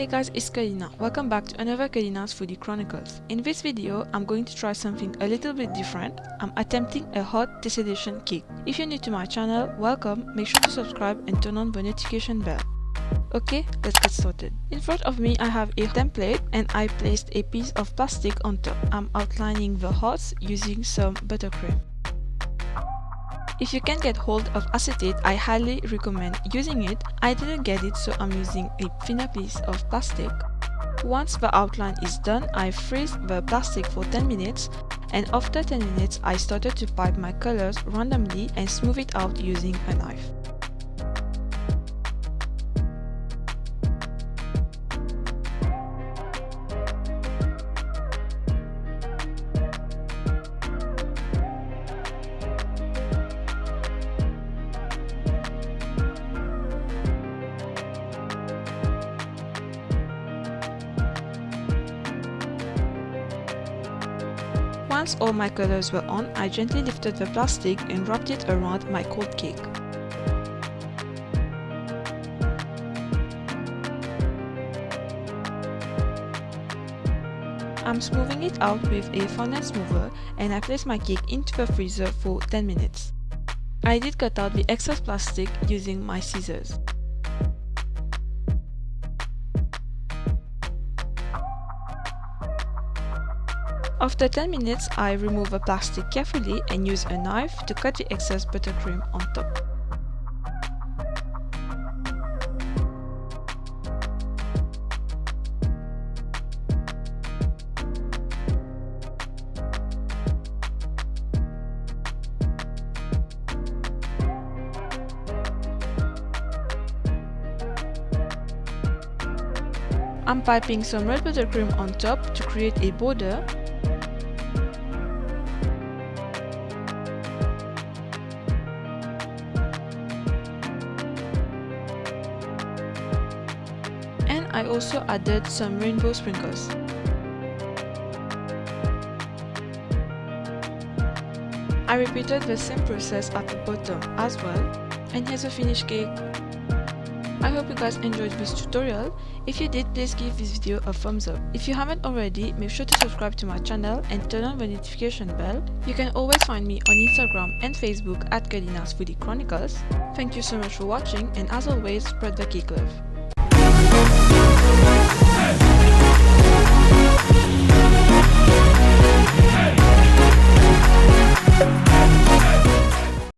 Hey guys, it's Kurlina. Welcome back to another Kurlina's Foodie Chronicles. In this video, I'm going to try something a little bit different. I'm attempting a hot tessellation cake. If you're new to my channel, welcome, make sure to subscribe and turn on the notification bell. Okay, let's get started. In front of me I have a template and I placed a piece of plastic on top. I'm outlining the hearts using some buttercream. If you can get hold of acetate, I highly recommend using it. I didn't get it, so I'm using a thinner piece of plastic. Once the outline is done, I freeze the plastic for 10 minutes and after 10 minutes I started to pipe my colors randomly and smooth it out using a knife. Once all my colors were on, I gently lifted the plastic and wrapped it around my cold cake. I'm smoothing it out with a fondant smoother and I place my cake into the freezer for 10 minutes. I did cut out the excess plastic using my scissors. After 10 minutes, I remove the plastic carefully and use a knife to cut the excess buttercream on top. I'm piping some red buttercream on top to create a border. And I also added some rainbow sprinkles. I repeated the same process at the bottom as well, and here's a finished cake. I hope you guys enjoyed this tutorial. If you did, please give this video a thumbs up. If you haven't already, make sure to subscribe to my channel and turn on the notification bell. You can always find me on Instagram and Facebook at Kurlina's Foodie Chronicles. Thank you so much for watching, and as always, spread the cake love. Hey.